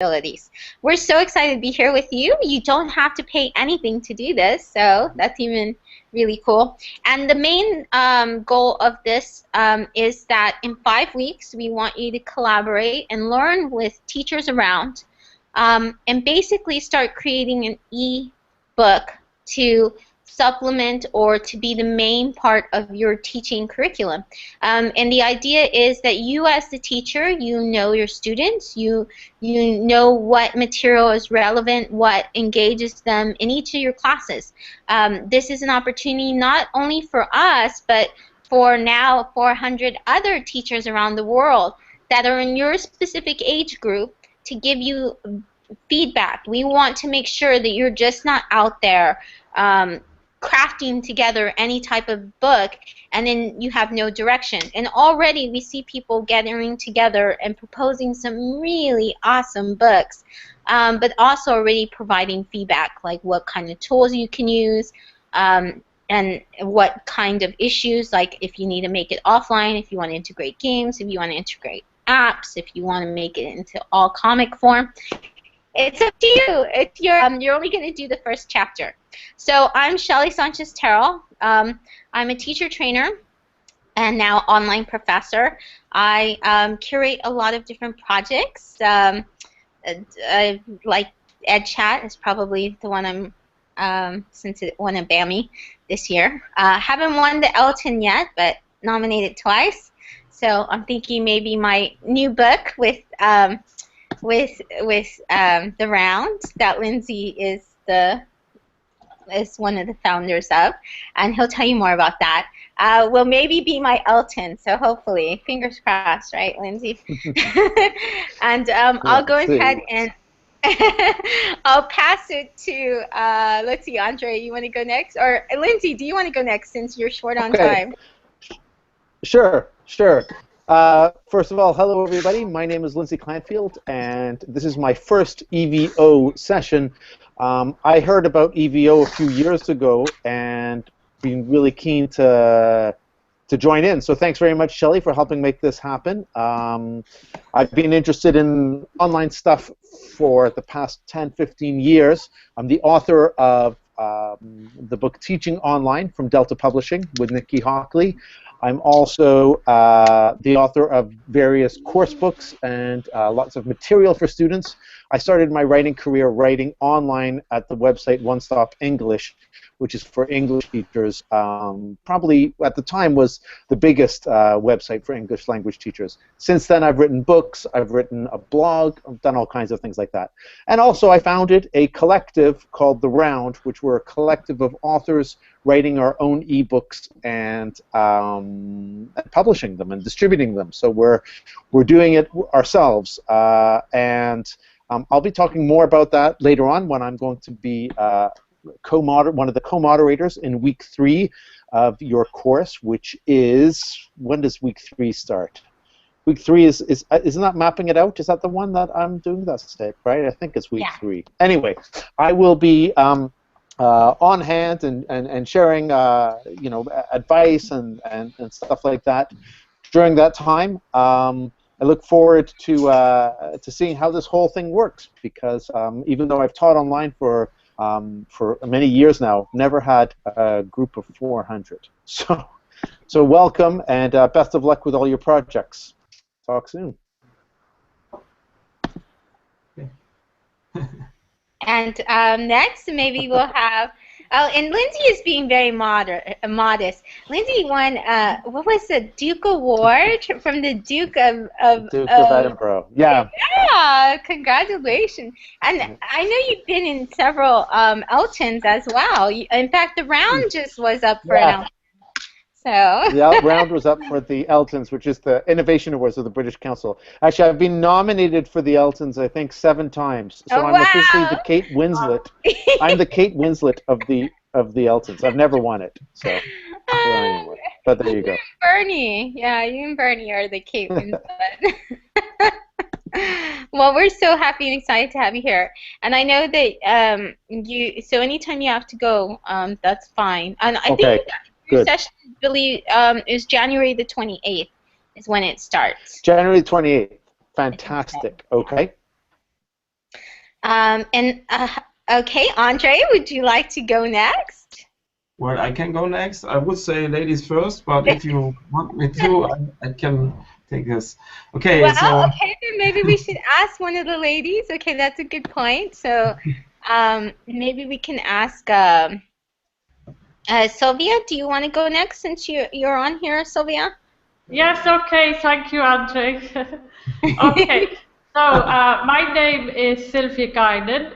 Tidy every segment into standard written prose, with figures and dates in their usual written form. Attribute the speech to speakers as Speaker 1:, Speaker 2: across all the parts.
Speaker 1: abilities. We're so excited to be here with you. You don't have to pay anything to do this, so that's even really cool. And the main goal of this is that in 5 weeks, we want you to collaborate and learn with teachers around and basically start creating an e-book to supplement or to be the main part of your teaching curriculum. And the idea is that you as the teacher, you know your students, you know what material is relevant, what engages them in each of your classes. This is an opportunity not only for us, but for now 400 other teachers around the world that are in your specific age group to give you feedback. We want to make sure that you're just not out there crafting together any type of book and then you have no direction. And already we see people gathering together and proposing some really awesome books, but also already providing feedback, like what kind of tools you can use, and what kind of issues, like if you need to make it offline, if you want to integrate games, if you want to integrate apps, if you want to make it into all comic form. It's up to you. It's you're only going to do the first chapter. So I'm Shelly Sanchez-Terrell. I'm a teacher trainer and now online professor. I curate a lot of different projects. Like EdChat is probably the one since it won a BAMI this year. Haven't won the Elton yet, but nominated twice. So I'm thinking maybe my new book with the Round that Lindsay is one of the founders of, and he'll tell you more about that. Will maybe be my Elton, so hopefully, fingers crossed, right, Lindsay? And I'll go ahead and I'll pass it to, let's see, Andre, you want to go next? Or Lindsay, do you want to go next since you're short on time?
Speaker 2: Sure. First of all, hello everybody. My name is Lindsay Clanfield, and this is my first EVO session. I heard about EVO a few years ago and been really keen to join in. So thanks very much, Shelly, for helping make this happen. I've been interested in online stuff for the past 10, 15 years. I'm the author of the book Teaching Online from Delta Publishing with Nikki Hockley. I'm also the author of various course books and lots of material for students. I started my writing career writing online at the website One Stop English, which is for English teachers. Probably at the time was the biggest website for English language teachers. Since then I've written books, I've written a blog, I've done all kinds of things like that. And also I founded a collective called The Round, which were a collective of authors writing our own ebooks and publishing them and distributing them. So we're doing it ourselves. I'll be talking more about that later on when I'm going to be one of the co-moderators in week 3 of your course, which is, when does week 3 start? Week 3 isn't that mapping it out? Is that the one that I'm doing? That's it, right? I think it's week 3. Anyway, I will be on hand and sharing advice and stuff like that during that time. I look forward to seeing how this whole thing works, because even though I've taught online for many years now, never had a group of 400. So welcome, and best of luck with all your projects. Talk soon.
Speaker 1: And next, maybe we'll have. Oh, and Lindsay is being very modest. Lindsay won, what was the Duke Award from the Duke of
Speaker 2: Edinburgh. Yeah.
Speaker 1: Yeah, congratulations. And I know you've been in several Eltons as well. In fact, The Round just was up for an Elton. So.
Speaker 2: The Round was up for the Eltons, which is the Innovation Awards of the British Council. Actually, I've been nominated for the Eltons, I think, 7 times. So I'm officially the Kate Winslet. I'm the Kate Winslet of the Eltons. I've never won it. So anyway, but there you go.
Speaker 1: Bernie. Yeah, you and Bernie are the Kate Winslet. Well, we're so happy and excited to have you here. And I know that so anytime you have to go, that's fine. And I think your session, Billy, is January the 28th is when it starts.
Speaker 2: January 28th. Fantastic. Okay.
Speaker 1: Okay, Andre, would you like to go next?
Speaker 3: Well, I can go next. I would say ladies first, but if you want me to, I can take this. Okay,
Speaker 1: Well,
Speaker 3: so
Speaker 1: okay, then maybe we should ask one of the ladies. Okay, that's a good point. So, maybe we can ask Sylvia. Do you want to go next since you're on here, Sylvia?
Speaker 4: Yes, okay, thank you, Andre. Okay, so my name is Sylvia Guinan.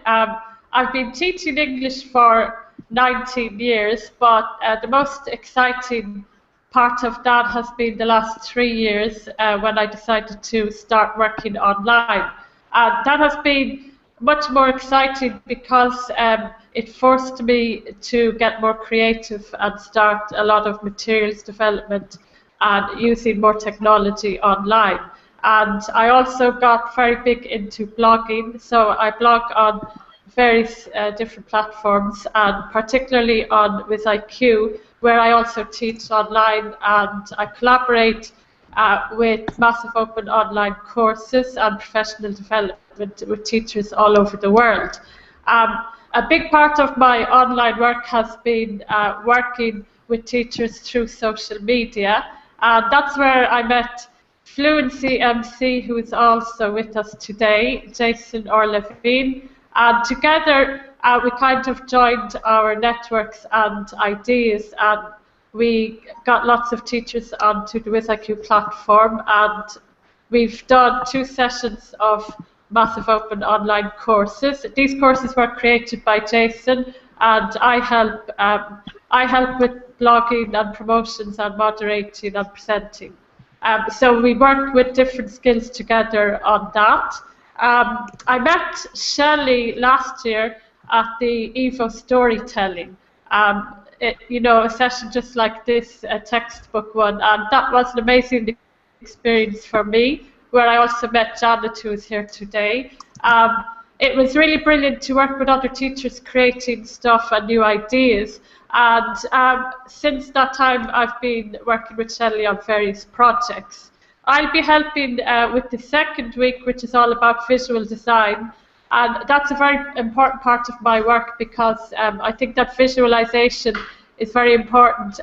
Speaker 4: I've been teaching English for 19 years, but the most exciting part of that has been the last 3 years when I decided to start working online. That has been much more exciting because it forced me to get more creative and start a lot of materials development and using more technology online. And I also got very big into blogging, so I blog on various different platforms, and particularly on WithIQ, where I also teach online, and I collaborate with massive open online courses and professional development with teachers all over the world. A big part of my online work has been working with teachers through social media. That's where I met Fluency MC, who is also with us today, Jason Orlevine. And together we kind of joined our networks and ideas, and we got lots of teachers onto the WithIQ platform, and we've done 2 sessions of massive open online courses. These courses were created by Jason, and I help with blogging and promotions and moderating and presenting. So we worked with different skills together on that. I met Shelley last year at the Evo Storytelling. A session just like this, a textbook one, and that was an amazing experience for me, where I also met Janet, who is here today. It was really brilliant to work with other teachers creating stuff and new ideas. And since that time, I've been working with Shelley on various projects. I'll be helping with the second week, which is all about visual design. And that's a very important part of my work because I think that visualization is very important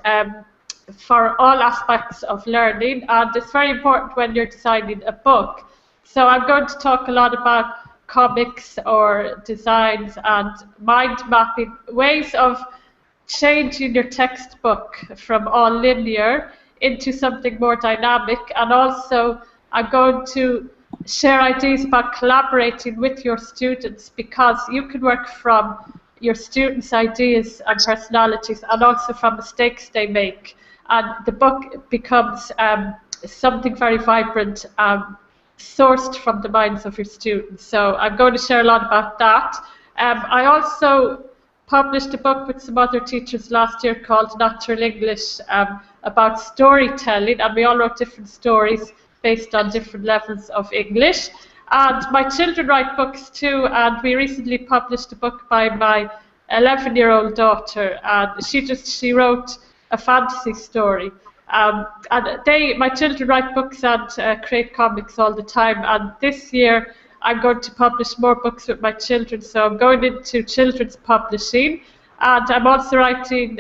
Speaker 4: for all aspects of learning. And it's very important when you're designing a book. So I'm going to talk a lot about comics or designs and mind mapping, ways of changing your textbook from all linear into something more dynamic. And also I'm going to share ideas about collaborating with your students, because you can work from your students' ideas and personalities and also from mistakes they make. And the book becomes something very vibrant, sourced from the minds of your students. So I'm going to share a lot about that. I also published a book with some other teachers last year called Natural English, about storytelling, and we all wrote different stories based on different levels of English. And my children write books too, and we recently published a book by my 11-year-old daughter, and she wrote a fantasy story. And my children write books and create comics all the time, and this year I'm going to publish more books with my children, so I'm going into children's publishing, and I'm also writing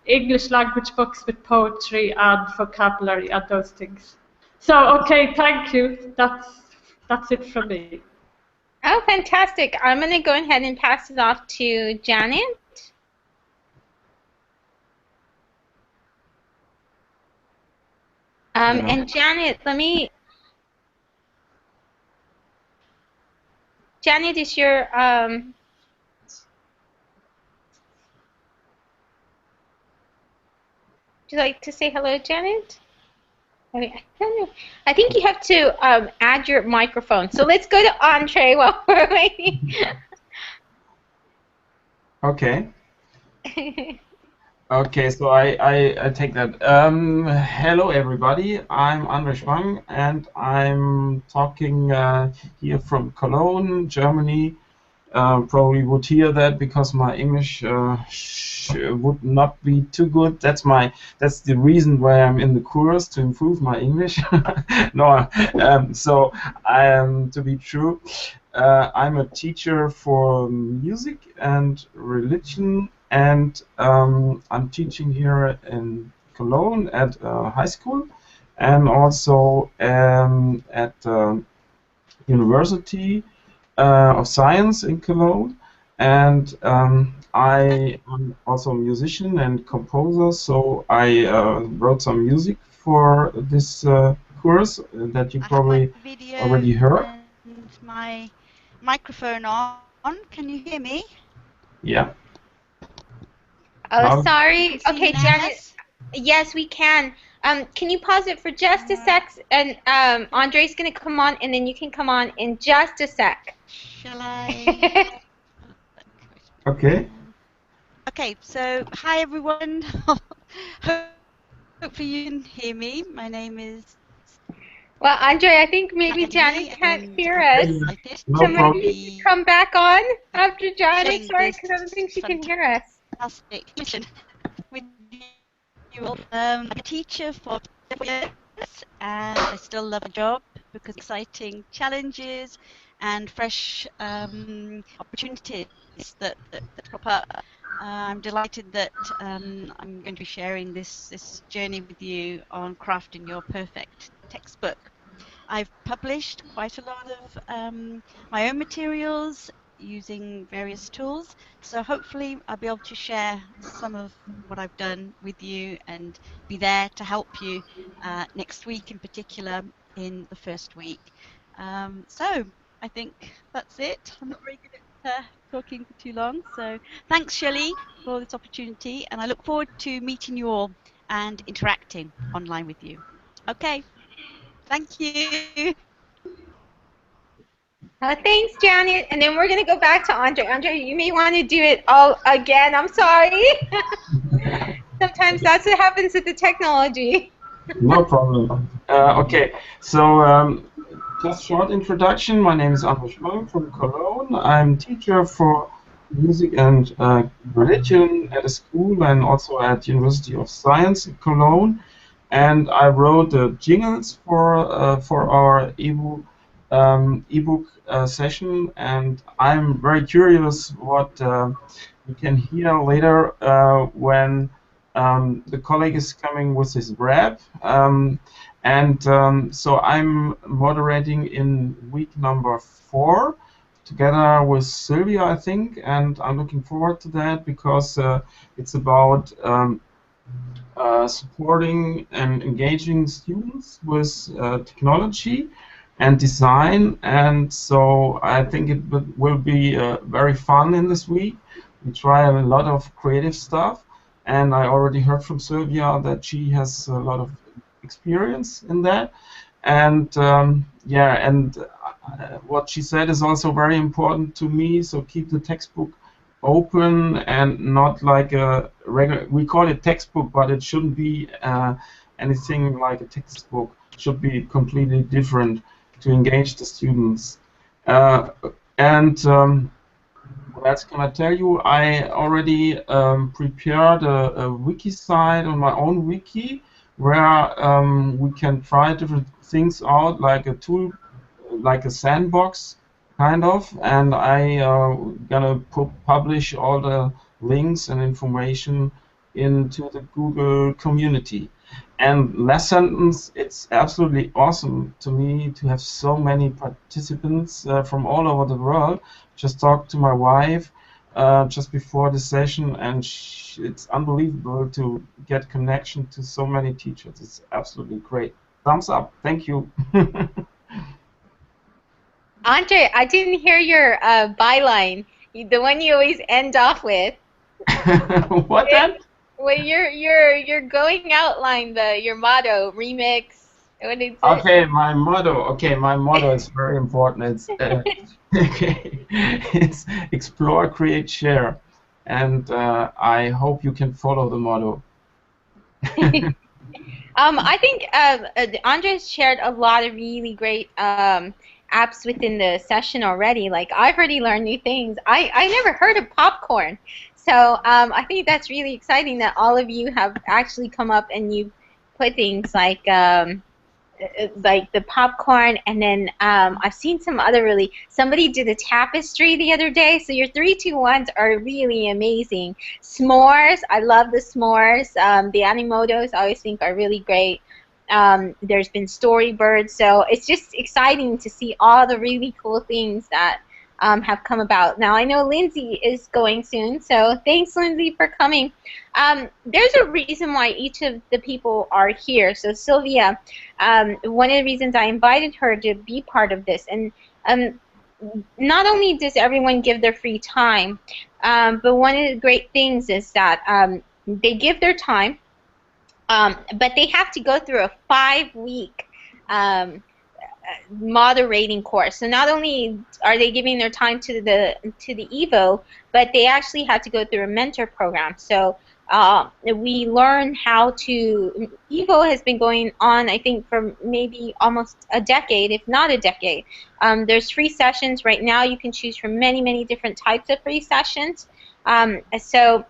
Speaker 4: English language books with poetry and vocabulary and those things. So, okay, thank you. That's it from me.
Speaker 1: Oh, fantastic. I'm going to go ahead and pass it off to Janet. And Janet, Janet, is your would you like to say hello, Janet? I don't know. I think you have to add your microphone. So let's go to Andre while we're waiting.
Speaker 3: okay. Okay, so I take that. Hello, everybody. I'm Andre Schwang, and I'm talking here from Cologne, Germany. probably would hear that because my English would not be too good. That's the reason why I'm in the course, to improve my English. No, so to be true, I'm a teacher for music and religion, and I'm teaching here in Cologne at high school, and also at University of Science in Cologne, and I am also a musician and composer, so I wrote some music for this course that you probably already heard.
Speaker 5: And my microphone on. Can you hear me?
Speaker 3: Yeah.
Speaker 1: Oh, sorry.
Speaker 5: See me
Speaker 1: Okay,
Speaker 5: now?
Speaker 1: Janet. Yes, we can. Can you pause it for just a sec? And Andre's going to come on, and then you can come on in just a sec.
Speaker 5: Shall I?
Speaker 3: Okay.
Speaker 5: Okay, so hi everyone. Hopefully you can hear me. My name is
Speaker 1: Well, Andre, I think maybe
Speaker 5: Janet,
Speaker 1: Janet can't
Speaker 5: and
Speaker 1: hear
Speaker 5: I'm
Speaker 1: us.
Speaker 5: excited
Speaker 3: No
Speaker 1: So
Speaker 5: to
Speaker 3: problem.
Speaker 1: maybe
Speaker 5: be
Speaker 1: come back on after Janet.
Speaker 5: sharing
Speaker 1: Sorry,
Speaker 5: this
Speaker 1: because I don't think she can hear us.
Speaker 5: fantastic mission with you all. I'm a teacher for 4 years, and I still love my job because exciting challenges and fresh opportunities that crop up. I'm delighted that I'm going to be sharing this journey with you on crafting your perfect textbook. I've published quite a lot of my own materials using various tools, so hopefully I'll be able to share some of what I've done with you and be there to help you next week, in particular in the first week. So I think that's it. I'm not very good at talking for too long, so thanks Shelley for this opportunity, and I look forward to meeting you all and interacting online with you. Okay, thank you.
Speaker 1: Thanks, Janet. And then we're going to go back to Andre. Andre, you may want to do it all again. I'm sorry. Sometimes that's what happens with the technology.
Speaker 3: No problem. Okay, so just short introduction. My name is André Schmang from Cologne. I'm teacher for music and religion at a school and also at University of Science in Cologne. And I wrote the jingles for our ebook session. And I'm very curious what you can hear later when the colleague is coming with his rap. So I'm moderating in week number 4 together with Sylvia, I think, and I'm looking forward to that because it's about supporting and engaging students with technology and design, and so I think it will be very fun in this week. We try a lot of creative stuff, and I already heard from Sylvia that she has a lot of experience in that, and yeah, and what she said is also very important to me, so keep the textbook open and not like a regular, we call it textbook, but it shouldn't be anything like a textbook. It should be completely different to engage the students. What else can I tell you? I already prepared a wiki site on my own wiki where we can try different things out, like a tool, like a sandbox kind of, and I gonna publish all the links and information into the Google community. And last sentence, it's absolutely awesome to me to have so many participants from all over the world. Just talked to my wife just before the session, and it's unbelievable to get connection to so many teachers. It's absolutely great. Thumbs up. Thank you.
Speaker 1: Andre, I didn't hear your byline, the one you always end off with.
Speaker 3: What then?
Speaker 1: Well, your going outline, your motto, remix. What is it?
Speaker 3: Okay, my motto. Okay, my motto is very important. It's okay. It's explore, create, share, and I hope you can follow the motto.
Speaker 1: I think Andres shared a lot of really great apps within the session already. Like, I've already learned new things. I never heard of popcorn. So I think that's really exciting that all of you have actually come up and you put things like the popcorn, and then I've seen some other somebody did a tapestry the other day, so your 3, 2, 1s are really amazing. S'mores, I love the s'mores. The Animotos I always think are really great. There's been Storybird, so it's just exciting to see all the really cool things that have come about. Now, I know Lindsay is going soon, so thanks, Lindsay, for coming. There's a reason why each of the people are here. So Sylvia, one of the reasons I invited her to be part of this, and not only does everyone give their free time, but one of the great things is that they give their time, but they have to go through a 5-week moderating course. So not only are they giving their time to the EVO, but they actually have to go through a mentor program. So we learn how to. EVO has been going on, I think, for maybe almost a decade, if not a decade. There's free sessions right now. You can choose from many, many different types of free sessions. So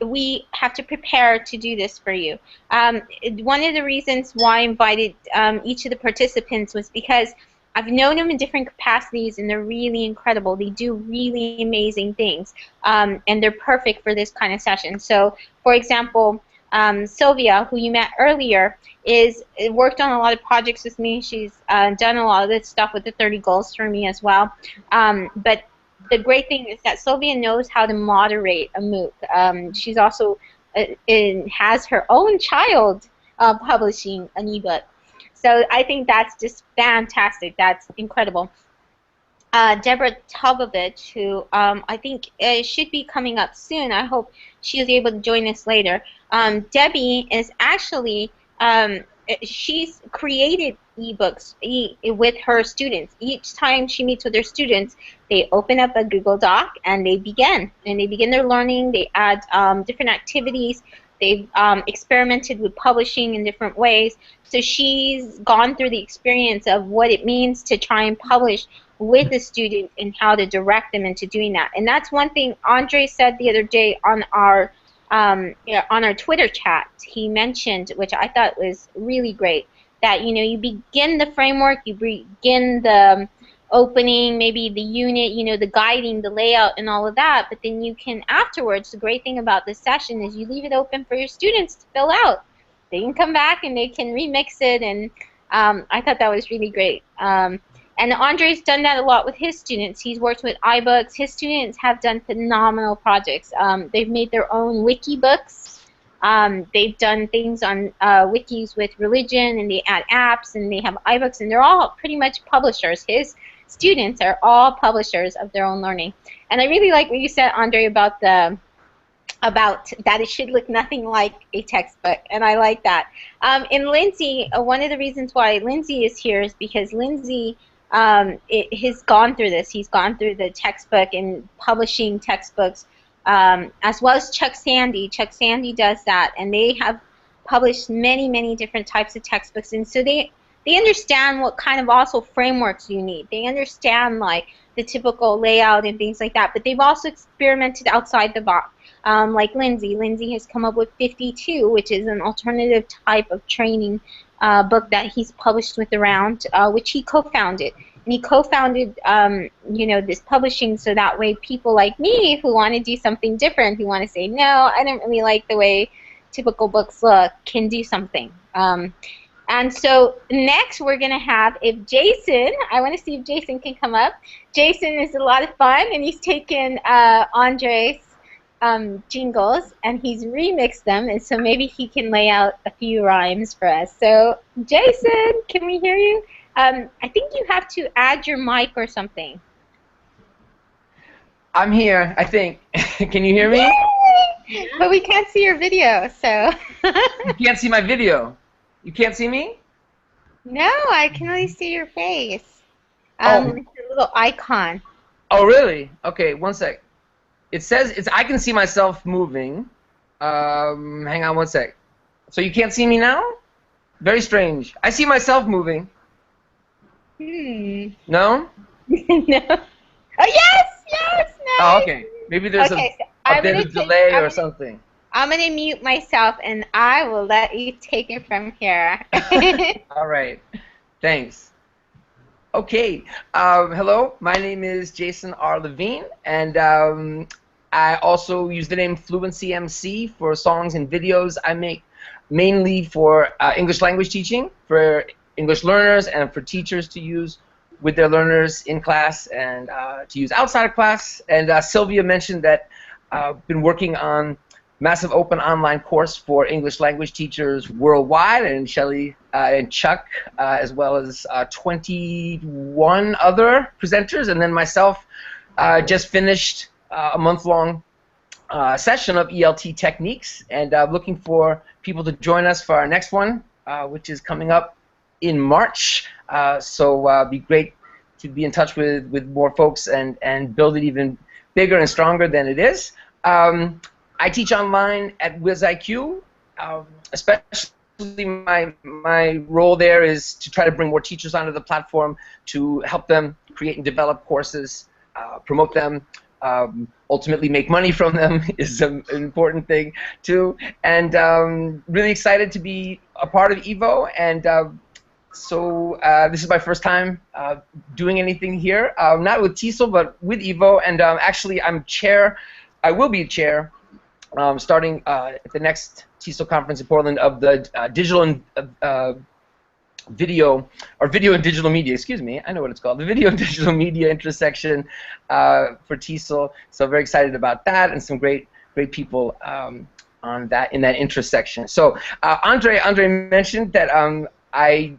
Speaker 1: we have to prepare to do this for you. One of the reasons why I invited each of the participants was because I've known them in different capacities, and they're really incredible. They do really amazing things, and they're perfect for this kind of session. So, for example, Sylvia, who you met earlier, worked on a lot of projects with me. She's done a lot of this stuff with the 30 goals for me as well. But the great thing is that Sylvia knows how to moderate a MOOC. She's also has her own child publishing an ebook. So I think that's just fantastic. That's incredible. Deborah Tobovich, who I think should be coming up soon. I hope she's able to join us later. Debbie is actually, she's created ebooks with her students. Each time she meets with her students, they open up a Google Doc and they begin their learning. They add different activities. They've experimented with publishing in different ways. So she's gone through the experience of what it means to try and publish with a student and how to direct them into doing that. And that's one thing Andre said the other day on our Twitter chat. He mentioned, which I thought was really great, that you begin the framework, you begin the opening, maybe the unit, the guiding, the layout, and all of that, but then you can afterwards, the great thing about this session is you leave it open for your students to fill out. They can come back and they can remix it, and I thought that was really great. And Andre's done that a lot with his students. He's worked with iBooks. His students have done phenomenal projects. They've made their own wiki books. They've done things on wikis with religion, and they add apps, and they have iBooks, and they're all pretty much publishers. His students are all publishers of their own learning. And I really like what you said, Andre, about that it should look nothing like a textbook, and I like that. And Lindsay, one of the reasons why Lindsay is here is because Lindsay has gone through this. He's gone through the textbook and publishing textbooks, as well as Chuck Sandy. Chuck Sandy does that, and they have published many, many different types of textbooks, and so they understand what kind of also frameworks you need. They understand like the typical layout and things like that, but they've also experimented outside the box. Like Lindsay. Lindsay has come up with 52, which is an alternative type of training book that he's published with Around, which he co-founded. And he co-founded, this publishing so that way people like me who want to do something different, who want to say, no, I don't really like the way typical books look, can do something. And so next we're going to have, Jason, I want to see if Jason can come up. Jason is a lot of fun, and he's taken Andre's jingles, and he's remixed them, and so maybe he can lay out a few rhymes for us. So Jason, can we hear you? I think you have to add your mic or something.
Speaker 6: I'm here, I think. Can you hear me?
Speaker 1: Yay! But we can't see your video, so.
Speaker 6: You can't see my video. You can't see me?
Speaker 1: No, I can only see your face.
Speaker 6: Oh.
Speaker 1: It's a little icon.
Speaker 6: Oh, really? Okay, one sec. It says I can see myself moving. Hang on one sec. So you can't see me now? Very strange. I see myself moving. No?
Speaker 1: No. Oh, yes! Yes! Nice!
Speaker 6: Oh, okay. Maybe there's
Speaker 1: Okay, so
Speaker 6: a bit of delay or something.
Speaker 1: I'm going to mute myself, and I will let you take it from here.
Speaker 6: All right. Thanks. Okay. Hello. My name is Jason R. Levine, and I also use the name Fluency MC for songs and videos I make, mainly for English language teaching, for English learners and for teachers to use with their learners in class and to use outside of class. And Sylvia mentioned that I've been working on massive open online course for English language teachers worldwide, and Shelley and Chuck, as well as 21 other presenters, and then myself just finished a month-long session of ELT techniques, and looking for people to join us for our next one, which is coming up in March. So it'd be great to be in touch with more folks and build it even bigger and stronger than it is. I teach online at WizIQ, especially my role there is to try to bring more teachers onto the platform to help them create and develop courses, promote them, ultimately make money from them is an important thing too. And really excited to be a part of EVO, and so this is my first time doing anything here, not with TESOL, but with EVO, and actually I will be chair starting at the next TESOL conference in Portland of the digital and video and digital media. Excuse me, I know what it's called. The video and digital media intersection for TESOL. So very excited about that, and some great people on that in that intersection. So Andre mentioned that I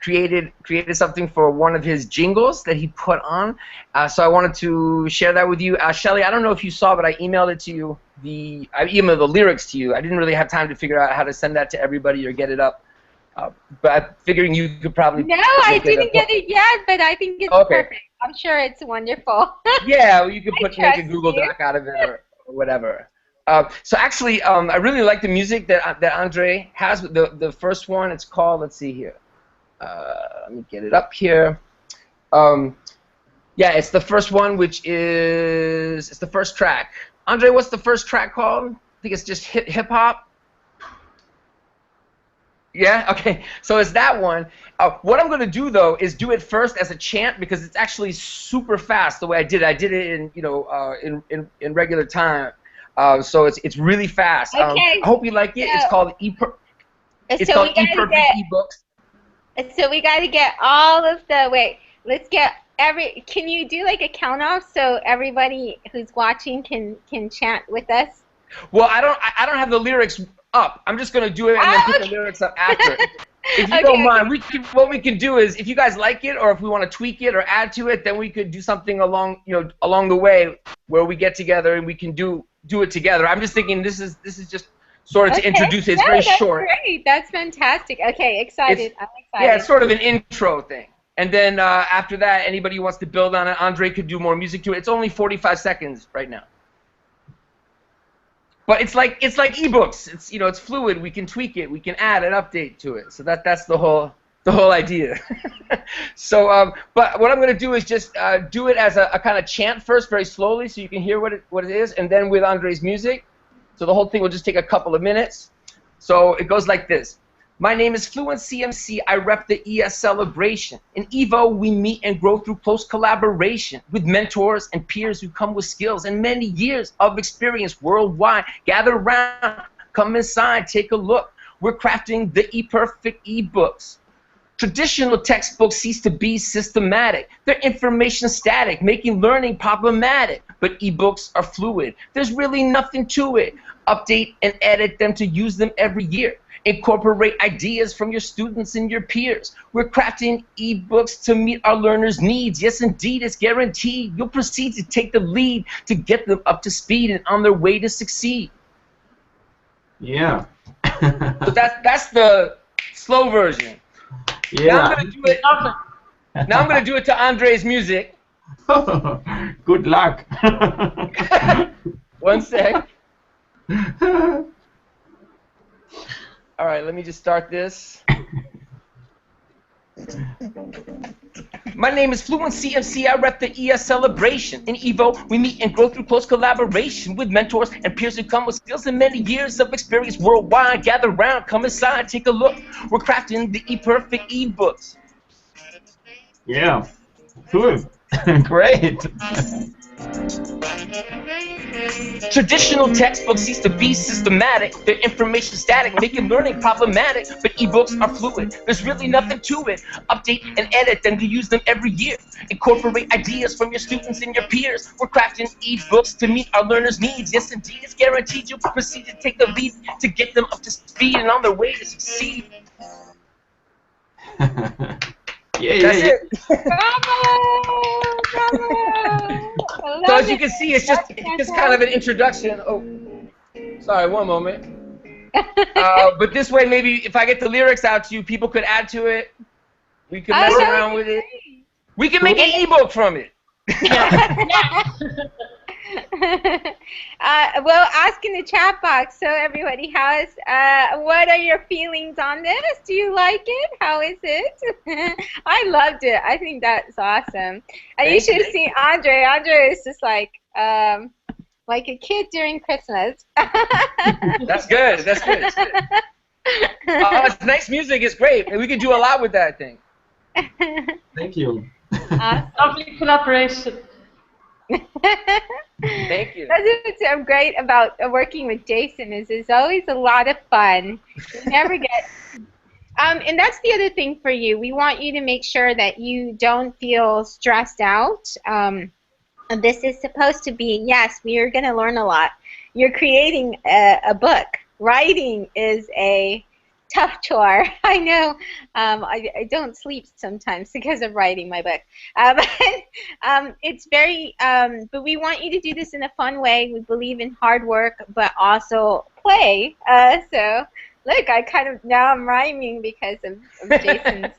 Speaker 6: created something for one of his jingles that he put on, so I wanted to share that with you. Shelley, I don't know if you saw, but I emailed it to you. I emailed the lyrics to you. I didn't really have time to figure out how to send that to everybody or get it up, but I'm figuring you could probably.
Speaker 1: No, I didn't get it yet, but I think it's perfect. I'm sure it's wonderful.
Speaker 6: Yeah, well, you could make a Google Doc out of it or whatever. So actually, I really like the music that Andre has. The first one, it's called, let's see here. Let me get it up here. Yeah, it's the first one, which is, it's the first track. Andre, what's the first track called? I think it's just hip hop. Yeah, okay. So it's that one. What I'm going to do though is do it first as a chant, because it's actually super fast the way I did it. I did it in in regular time. So it's really fast.
Speaker 1: Okay.
Speaker 6: I hope you like it. It's called It's called ePerfect eBooks.
Speaker 1: So we got to get all of the, let's get can you do like a count off so everybody who's watching can chant with us?
Speaker 6: Well, I don't have the lyrics up. I'm just going to do it and then put the lyrics up after. If you don't mind, what we can do is, if you guys like it, or if we want to tweak it or add to it, then we could do something along the way where we get together and we can do it together. I'm just thinking this is just sort of to introduce it. It's very short.
Speaker 1: That's great. That's fantastic. Okay, excited. I'm excited.
Speaker 6: Yeah, it's sort of an intro thing. And then after that, anybody who wants to build on it, Andre could do more music to it. It's only 45 seconds right now. But it's like ebooks. It's fluid. We can tweak it. We can add an update to it. So that's the whole idea. So, but what I'm going to do is just do it as a kind of chant first, very slowly, so you can hear what it is, and then with Andre's music. So the whole thing will just take a couple of minutes. So it goes like this. My name is Fluency MC. I rep the ES celebration. In EVO, we meet and grow through close collaboration with mentors and peers who come with skills and many years of experience worldwide. Gather around, come inside, take a look. We're crafting the ePerfect eBooks. Traditional textbooks cease to be systematic. They're information static, making learning problematic. But ebooks are fluid. There's really nothing to it. Update and edit them to use them every year. Incorporate ideas from your students and your peers. We're crafting ebooks to meet our learners' needs. Yes, indeed, it's guaranteed. You'll proceed to take the lead to get them up to speed and on their way to succeed.
Speaker 3: Yeah.
Speaker 6: So that's the slow version.
Speaker 3: Yeah.
Speaker 6: Now I'm gonna do it to Andre's music.
Speaker 3: Good luck.
Speaker 6: One sec. All right, let me just start this. My name is Fluent CMC. I rep the ES celebration. In Evo, we meet and grow through close collaboration with mentors and peers who come with skills and many years of experience worldwide. Gather round, come inside, take a look. We're crafting the E-Perfect ebooks.
Speaker 3: Yeah. Cool. Great.
Speaker 6: Traditional textbooks cease to be systematic. They're information static, making learning problematic. But ebooks are fluid. There's really nothing to it. Update and edit them to use them every year. Incorporate ideas from your students and your peers. We're crafting ebooks to meet our learners' needs. Yes, indeed, it's guaranteed you'll proceed to take the lead to get them up to speed and on their way to succeed. That's it.
Speaker 1: Bravo! Bravo!
Speaker 6: So as you can see, it's just kind of an introduction. Oh, sorry, one moment. But this way, maybe if I get the lyrics out to you, people could add to it. We could mess around with it. We can make an ebook from it.
Speaker 1: Well, ask in the chat box. So everybody, what are your feelings on this? Do you like it? How is it? I loved it. I think that's awesome. You should have seen Andre. Andre is just like a kid during Christmas.
Speaker 6: That's good. That's good. That's good. It's nice music. It's great. We can do a lot with that thing.
Speaker 3: Thank you.
Speaker 1: Awesome.
Speaker 4: Lovely collaboration.
Speaker 6: Thank you.
Speaker 1: That's what's great about working with Jason is it's always a lot of fun. You never get and that's the other thing for you. We want you to make sure that you don't feel stressed out. This is supposed to be, yes, we are going to learn a lot. You're creating a book. Writing is a tough chore. I know. I don't sleep sometimes because of writing my book. But it's very. But we want you to do this in a fun way. We believe in hard work, but also play. So look, now I'm rhyming because of Jason's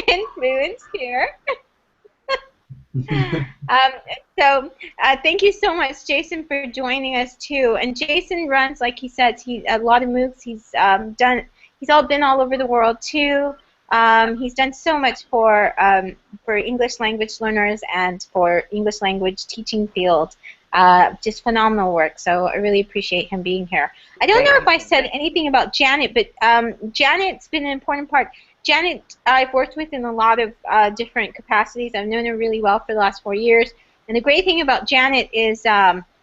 Speaker 1: influence here. So thank you so much, Jason, for joining us too. And Jason runs, like he said, a lot of MOOCs. He's been all over the world too. He's done so much for English language learners and for English language teaching field. Just phenomenal work. So I really appreciate him being here. I don't know if I said anything about Janet, but Janet's been an important part. Janet, I've worked with in a lot of different capacities. I've known her really well for the last 4 years. And the great thing about Janet is Janet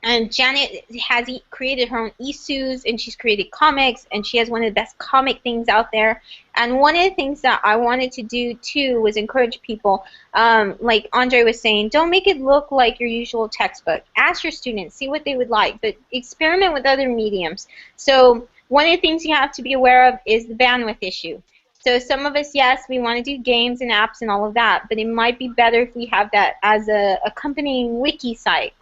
Speaker 1: has created her own issues, and she's created comics, and she has one of the best comic things out there. And one of the things that I wanted to do, too, was encourage people, like Andre was saying, don't make it look like your usual textbook. Ask your students, see what they would like, but experiment with other mediums. So one of the things you have to be aware of is the bandwidth issue. So some of us, yes, we want to do games and apps and all of that, but it might be better if we have that as a accompanying wiki site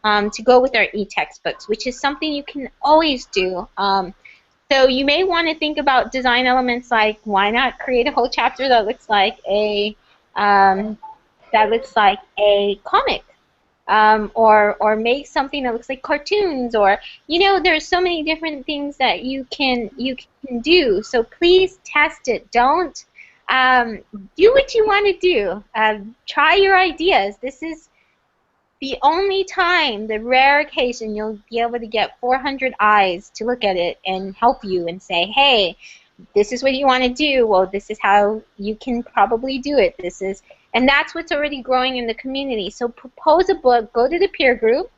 Speaker 1: to go with our e-textbooks, which is something you can always do. So you may want to think about design elements like, why not create a whole chapter that looks like a comic, or make something that looks like cartoons, or there's so many different things that you can do. So please test it. Don't do what you want to do. Try your ideas. This is the only time, the rare occasion, you'll be able to get 400 eyes to look at it and help you and say, hey, this is what you want to do. Well, this is how you can probably do it. And that's what's already growing in the community. So propose a book, go to the peer group.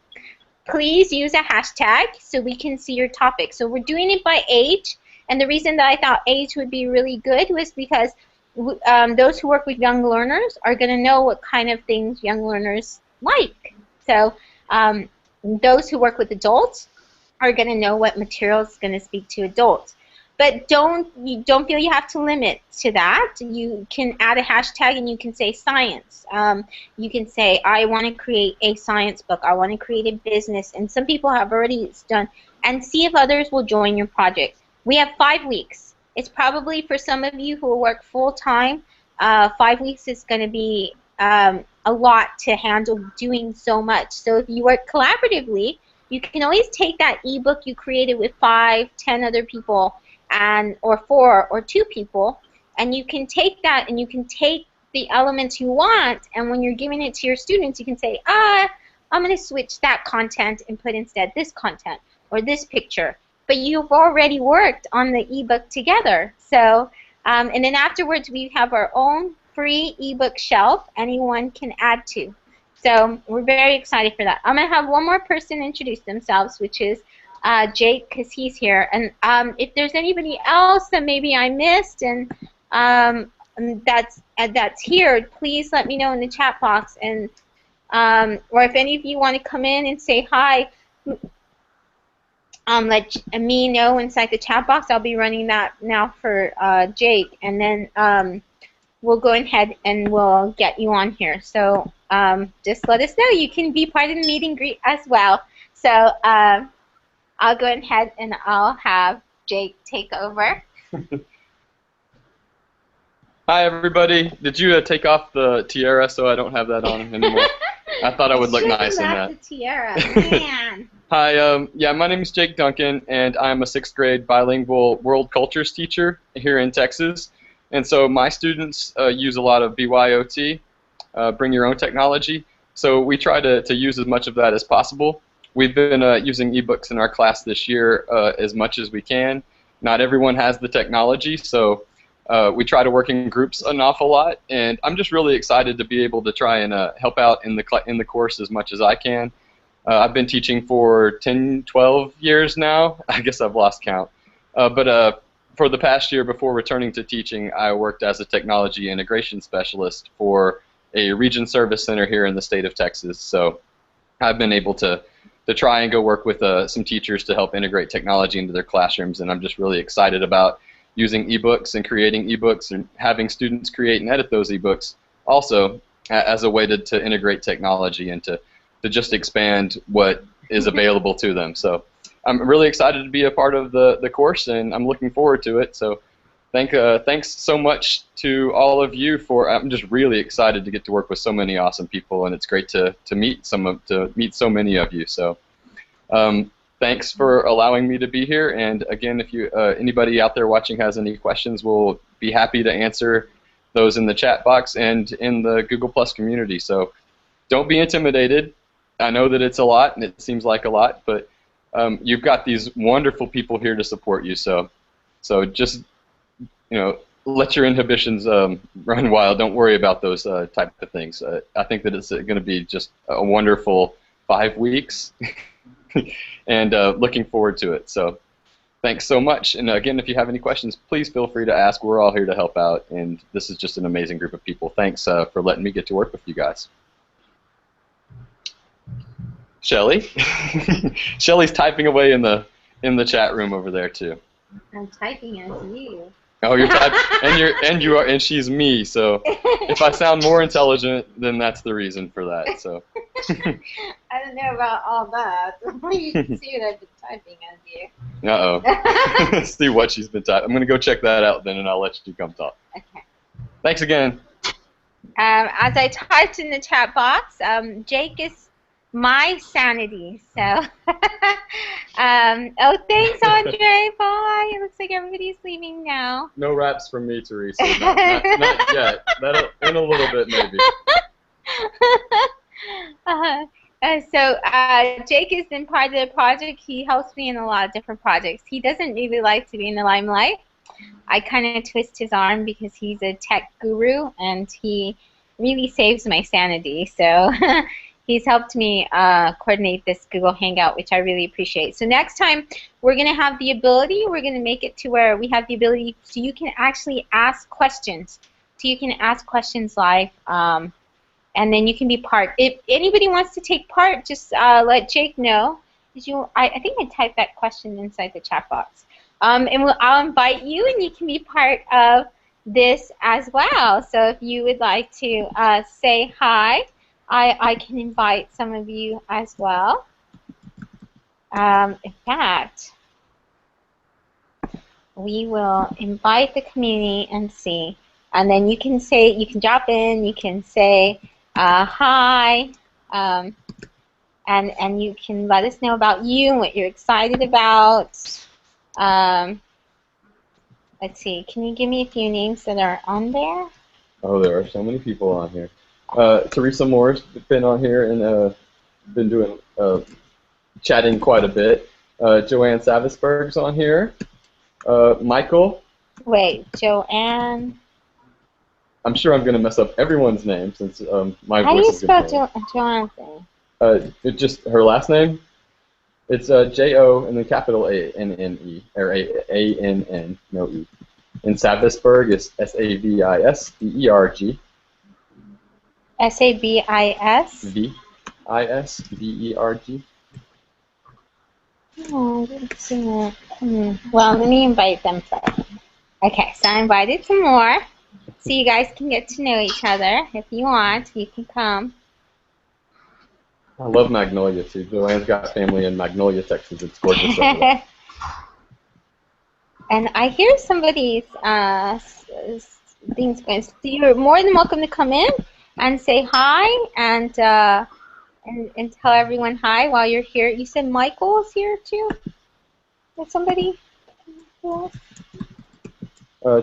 Speaker 1: Please use a hashtag so we can see your topic. So we're doing it by age. And the reason that I thought age would be really good was because those who work with young learners are going to know what kind of things young learners like. So those who work with adults are going to know what material is going to speak to adults. But don't feel you have to limit to that. You can add a hashtag and you can say science. You can say, I want to create a science book. I want to create a business. And some people have already done. And see if others will join your project. We have 5 weeks. It's probably for some of you who will work full-time, 5 weeks is going to be a lot to handle doing so much. So if you work collaboratively, you can always take that ebook you created with 5, 10 other people, or 4 or 2 people, and you can take that and you can take the elements you want, and when you're giving it to your students, you can say, I'm going to switch that content and put instead this content or this picture. But you've already worked on the ebook together. So, and then afterwards we have our own free ebook shelf anyone can add to. So we're very excited for that. I'm going to have one more person introduce themselves, which is Jake, because he's here. And if there's anybody else that maybe I missed and that's here, please let me know in the chat box. And or if any of you want to come in and say hi, let me know inside the chat box. I'll be running that now for Jake, and then we'll go ahead and we'll get you on here. So just let us know. You can be part of the meet and greet as well. So I'll go ahead and I'll have Jake take over.
Speaker 7: Hi, everybody. Did you take off the tiara so I don't have that on anymore? I thought I would look nice in that.
Speaker 1: The tiara, man.
Speaker 7: Hi, yeah, my name is Jake Duncan, and I'm a 6th grade bilingual world cultures teacher here in Texas. And so my students use a lot of BYOT, bring your own technology. So we try to use as much of that as possible. We've been using ebooks in our class this year as much as we can. Not everyone has the technology, so we try to work in groups an awful lot, and I'm just really excited to be able to try and help out in the course as much as I can. I've been teaching for 10, 12 years now. I guess I've lost count. But for the past year before returning to teaching, I worked as a technology integration specialist for a region service center here in the state of Texas. So I've been able to try and go work with some teachers to help integrate technology into their classrooms, and I'm just really excited about using ebooks and creating ebooks and having students create and edit those ebooks also as a way to integrate technology and to just expand what is available to them. So I'm really excited to be a part of the course, and I'm looking forward to it. So thanks so much to all of you I'm just really excited to get to work with so many awesome people, and it's great to meet so many of you. So thanks for allowing me to be here, and again, if anybody out there watching has any questions, we'll be happy to answer those in the chat box and in the Google Plus community. So don't be intimidated. I know that it's a lot, and it seems like a lot, but you've got these wonderful people here to support you. So just let your inhibitions run wild. Don't worry about those type of things. I think that it's going to be just a wonderful 5 weeks. And looking forward to it. So thanks so much. And again, if you have any questions, please feel free to ask. We're all here to help out, and this is just an amazing group of people. Thanks for letting me get to work with you guys. Shelly? Shelly's typing away in the chat room over there too.
Speaker 1: I'm typing as you.
Speaker 7: Oh, you're typing, and she's me. So if I sound more intelligent, then that's the reason for that. So.
Speaker 1: I don't know about all that. You can see what I've been typing as you.
Speaker 7: Uh-oh. See what she's been typing. I'm going to go check that out then, and I'll let you come talk.
Speaker 1: Okay.
Speaker 7: Thanks again.
Speaker 1: As I typed in the chat box, Jake is my sanity. So, oh, thanks, Andre. Bye. It looks like everybody's leaving now.
Speaker 7: No raps from me, Teresa. Not yet. In a little bit, maybe.
Speaker 1: So Jake has been part of the project. He helps me in a lot of different projects. He doesn't really like to be in the limelight. I kind of twist his arm because he's a tech guru, and he really saves my sanity. So he's helped me coordinate this Google Hangout, which I really appreciate. So next time, we're going to have the ability, we're going to make it to where we have the ability so you can actually ask questions. So you can ask questions live. And then you can be part. If anybody wants to take part, just let Jake know. I think I typed that question inside the chat box. And I'll invite you, and you can be part of this as well. So if you would like to say hi, I can invite some of you as well. In fact, we will invite the community and see. And then you can drop in, you can say, hi, and you can let us know about you and what you're excited about. let's see. Can you give me a few names that are on there?
Speaker 7: Oh, there are so many people on here. Teresa Moore's been on here and been doing chatting quite a bit. Joanne Savisberg's on here. Michael.
Speaker 1: Wait, Joanne.
Speaker 7: I'm sure I'm going to mess up everyone's name since my
Speaker 1: How do
Speaker 7: voice
Speaker 1: you
Speaker 7: is
Speaker 1: spell
Speaker 7: going to
Speaker 1: Joanne?
Speaker 7: It's just her last name. It's J-O and then capital A-N-N-E, or A-N-N, no E. And Savisberg is S-A-V-I-S-B-E-R-G.
Speaker 1: S-A-B-I-S?
Speaker 7: V-I-S-B-E-R-G.
Speaker 1: Oh, I didn't see that. Well, let me invite them first. Okay, so I invited some more. So you guys can get to know each other. If you want, you can come.
Speaker 7: I love Magnolia too. Joanne's got family in Magnolia, Texas. It's gorgeous over there.
Speaker 1: And I hear somebody's things going. So you're more than welcome to come in and say hi and tell everyone hi while you're here. You said Michael's here too? Is somebody else?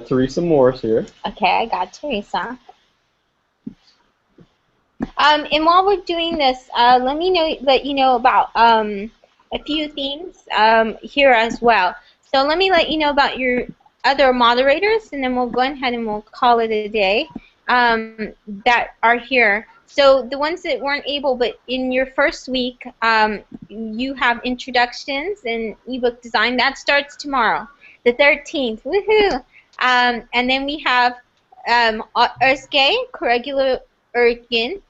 Speaker 7: Teresa Moore's here.
Speaker 1: Okay, I got Teresa. And while we're doing this, let you know about a few things here as well. So let me let you know about your other moderators, and then we'll go ahead and we'll call it a day that are here. So the ones that weren't able, but in your first week, you have introductions and ebook design. That starts tomorrow, the 13th. Woohoo! And then we have Özge Karagül Ergin,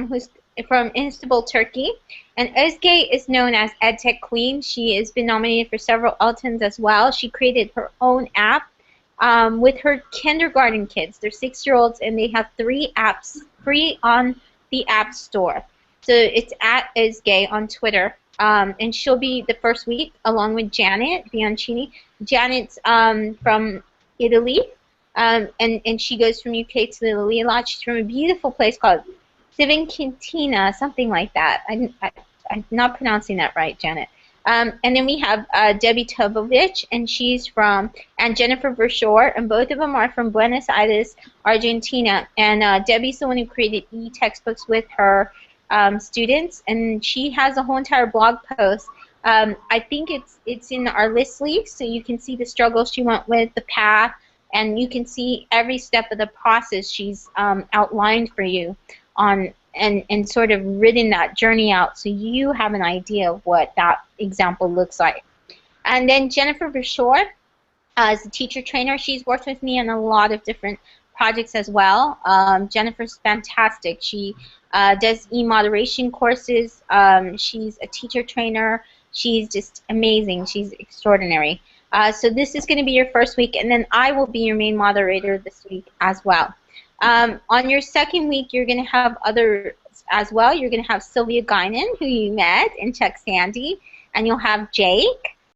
Speaker 1: who's from Istanbul, Turkey. And Özge is known as EdTech Queen. She has been nominated for several Eltons as well. She created her own app with her kindergarten kids. They're 6-year-olds, and they have 3 apps free on the App Store. So it's at Özge on Twitter. And she'll be the first week along with Janet Bianchini. Janet's from Italy, and she goes from UK to Italy a lot. She's from a beautiful place called Civincantina, something like that. I'm not pronouncing that right, Janet. And then we have Debbie Tobovich, and Jennifer Verschoor, and both of them are from Buenos Aires, Argentina. And Debbie's the one who created e-textbooks with her students, and she has a whole entire blog post. I think it's in our list leaf, so you can see the struggles she went with, the path, and you can see every step of the process she's outlined for you on and sort of written that journey out, so you have an idea of what that example looks like. And then Jennifer Verschoor is a teacher trainer. She's worked with me on a lot of different projects as well. Jennifer's fantastic. She does e-moderation courses. She's a teacher trainer. She's just amazing. She's extraordinary. So this is going to be your first week, and then I will be your main moderator this week as well. On your second week, you're going to have others as well. You're going to have Sylvia Guinan, who you met, and Chuck Sandy, and you'll have Jake,